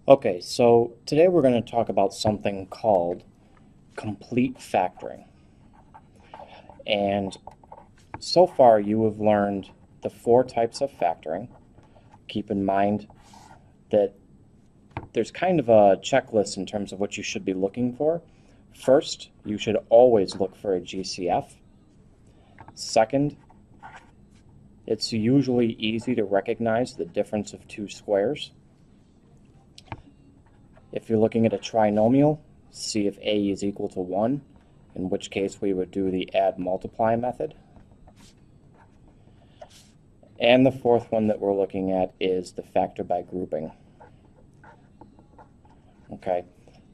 Okay, so today we're going to talk about something called complete factoring. And so far you have learned the four types of factoring. Keep in mind that there's kind of a checklist in terms of what you should be looking for. First, you should always look for a GCF. Second, it's usually easy to recognize the difference of two squares. If you're looking at a trinomial, see if a is equal to 1, in which case we would do the add multiply method. And the fourth one that we're looking at is the factor by grouping. Okay,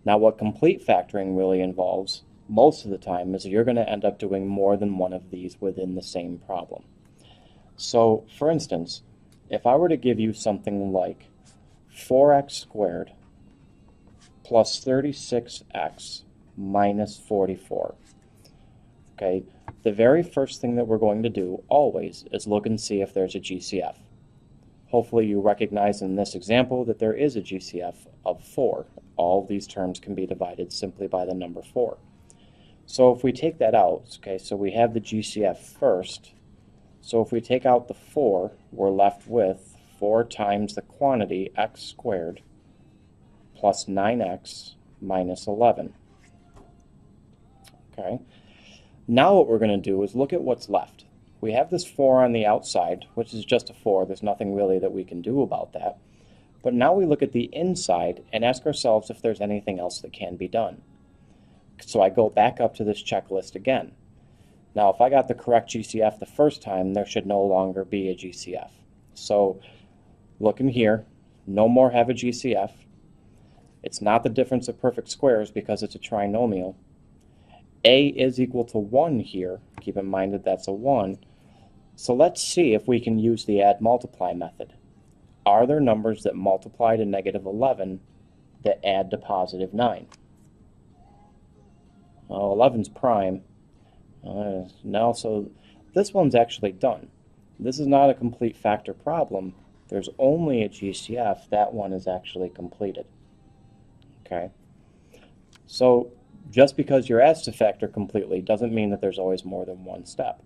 now what complete factoring really involves most of the time is you're going to end up doing more than one of these within the same problem. So, for instance, if I were to give you something like 4x squared plus 36x minus 44. Okay, the very first thing that we're going to do always is look and see if there's a GCF. Hopefully you recognize in this example that there is a GCF of 4. All of these terms can be divided simply by the number 4. So if we take that out, okay, so we have the GCF first. So if we take out the 4, we're left with 4 times the quantity x squared plus 9x minus 11. Okay. Now what we're going to do is look at what's left. We have this 4 on the outside, which is just a 4. There's nothing really that we can do about that. But now we look at the inside and ask ourselves if there's anything else that can be done. So I go back up to this checklist again. Now if I got the correct GCF the first time, there should no longer be a GCF. So looking here, no more have a GCF. It's not the difference of perfect squares because it's a trinomial. A is equal to 1 here. Keep in mind that that's a 1. So let's see if we can use the add multiply method. Are there numbers that multiply to negative 11 that add to positive 9? Well, 11's prime. No, so this one's actually done. This is not a complete factor problem. There's only a GCF. That one is actually completed. Okay, so just because you're asked to factor completely doesn't mean that there's always more than one step.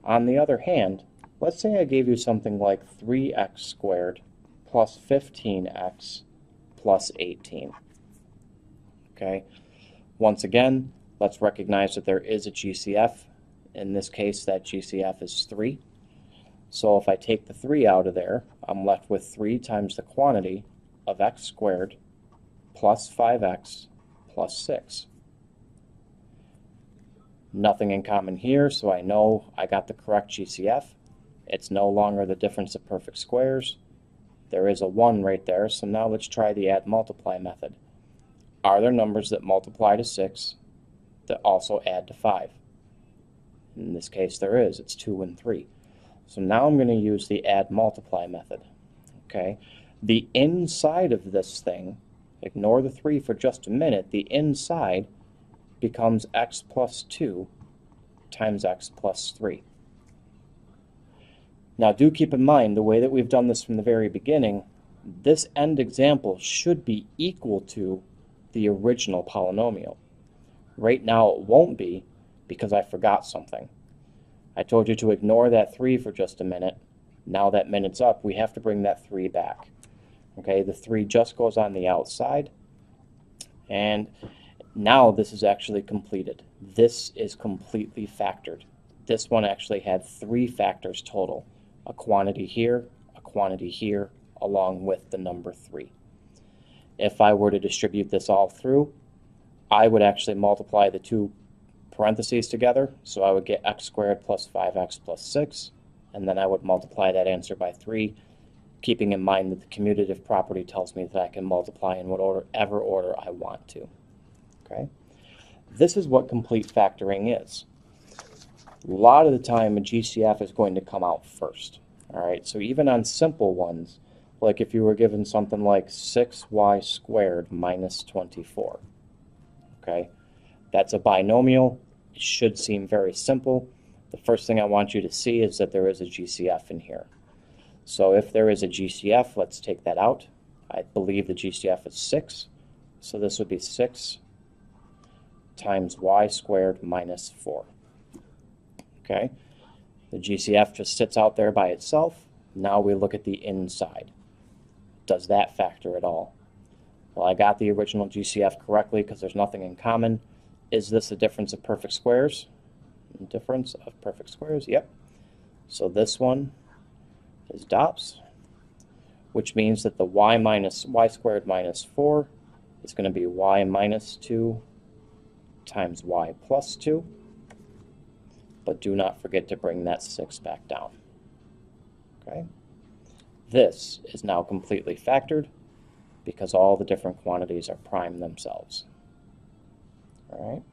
On the other hand, let's say I gave you something like 3x squared plus 15x plus 18. Okay, once again, let's recognize that there is a GCF. In this case, that GCF is 3. So if I take the 3 out of there, I'm left with 3 times the quantity of x squared plus 5x plus 6. Nothing in common here, so I know I got the correct GCF. It's no longer the difference of perfect squares. There is a 1 right there, so now let's try the add multiply method. Are there numbers that multiply to 6 that also add to 5? In this case there is. It's 2 and 3. So now I'm going to use the add multiply method. Okay, the inside of this thing, ignore the 3 for just a minute, the inside becomes x plus 2 times x plus 3. Now do keep in mind, the way that we've done this from the very beginning, this end example should be equal to the original polynomial. Right now it won't be because I forgot something. I told you to ignore that 3 for just a minute. Now that minute's up, we have to bring that 3 back. Okay, the 3 just goes on the outside, and now this is actually completed. This is completely factored. This one actually had 3 factors total, a quantity here, along with the number 3. If I were to distribute this all through, I would actually multiply the 2 parentheses together, so I would get x squared plus 5x plus 6, and then I would multiply that answer by 3, keeping in mind that the commutative property tells me that I can multiply in whatever order I want to. Okay? This is what complete factoring is. A lot of the time a GCF is going to come out first. Alright, so even on simple ones, like if you were given something like 6y squared minus 24. Okay, that's a binomial. It should seem very simple. The first thing I want you to see is that there is a GCF in here. So if there is a GCF, let's take that out. I believe the GCF is 6, so this would be 6 times y squared minus 4. Okay, the GCF just sits out there by itself. Now we look at the inside. Does that factor at all? Well, I got the original GCF correctly because there's nothing in common. Is this a difference of perfect squares? Difference of perfect squares, yep. So this one is DOPS, which means that the y squared minus 4 is going to be y minus 2 times y plus 2. But do not forget to bring that 6 back down. Okay? This is now completely factored because all the different quantities are prime themselves. All right?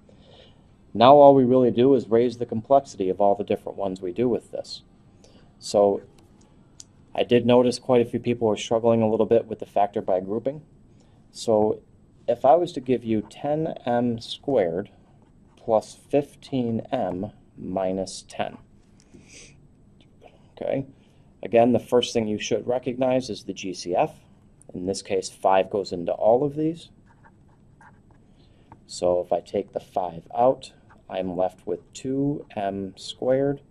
Now all we really do is raise the complexity of all the different ones we do with this. So I did notice quite a few people were struggling a little bit with the factor by grouping. So if I was to give you 10m squared plus 15m minus 10. Okay, again, the first thing you should recognize is the GCF. In this case, 5 goes into all of these. So if I take the 5 out, I'm left with 2m squared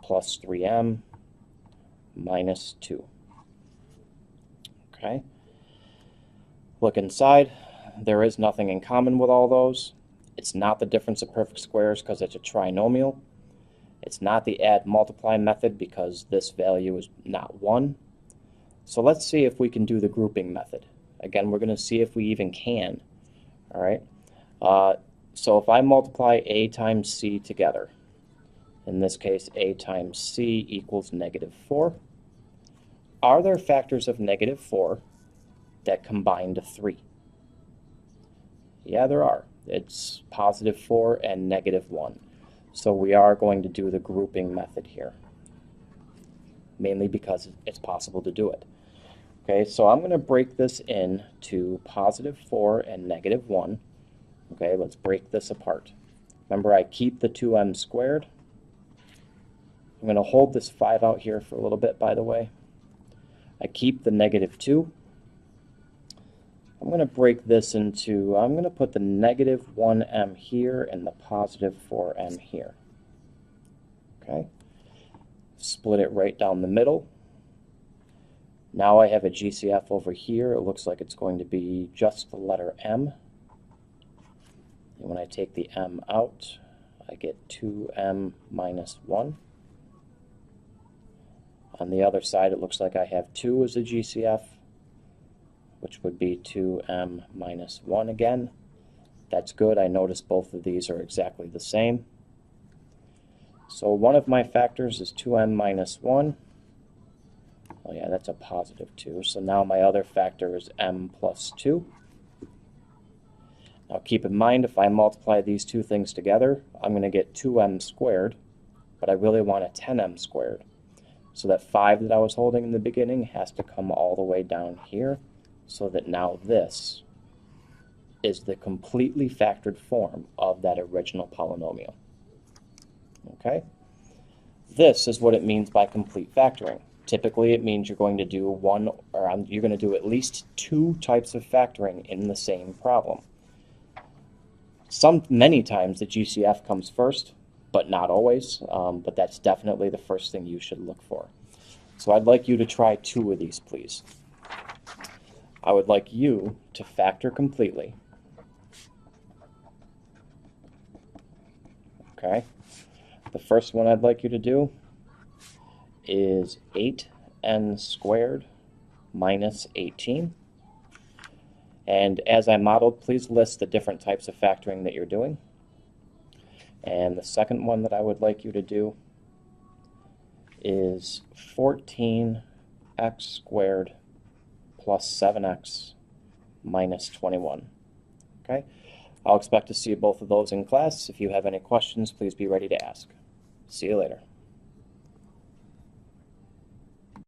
plus 3m minus 2. Okay, look inside. There is nothing in common with all those. It's not the difference of perfect squares because it's a trinomial. It's not the add multiply method because this value is not 1. So let's see if we can do the grouping method. Again, we're going to see if we even can. All right. So if I multiply a times c together, in this case a times c equals -4, are there factors of -4 that combine to 3? Yeah, there are. It's +4 and -1. So we are going to do the grouping method here, mainly because it's possible to do it. Okay, so I'm going to break this into +4 and -1. Okay, let's break this apart. Remember, I keep the 2m squared. I'm going to hold this 5 out here for a little bit, by the way. I keep the -2. I'm going to break this into, I'm going to put the -1m here and the +4m here. Okay, split it right down the middle. Now I have a GCF over here. It looks like it's going to be just the letter m. And when I take the m out, I get 2m minus 1. On the other side, it looks like I have 2 as a GCF, which would be 2m minus 1 again. That's good. I notice both of these are exactly the same. So one of my factors is 2m minus 1. Oh yeah, that's a +2. So now my other factor is m plus 2. Now keep in mind, if I multiply these two things together, I'm going to get 2m squared, but I really want a 10m squared. So that 5 that I was holding in the beginning has to come all the way down here, so that now this is the completely factored form of that original polynomial. Okay? This is what it means by complete factoring. Typically, it means you're going to do you're going to do at least 2 types of factoring in the same problem. Many times the GCF comes first, but not always. But that's definitely the first thing you should look for. So I'd like you to try 2 of these, please. I would like you to factor completely. Okay. The first one I'd like you to do is 8n squared minus 18. And as I modeled, please list the different types of factoring that you're doing. And the second one that I would like you to do is 14x squared plus 7x minus 21. Okay? I'll expect to see both of those in class. If you have any questions, please be ready to ask. See you later.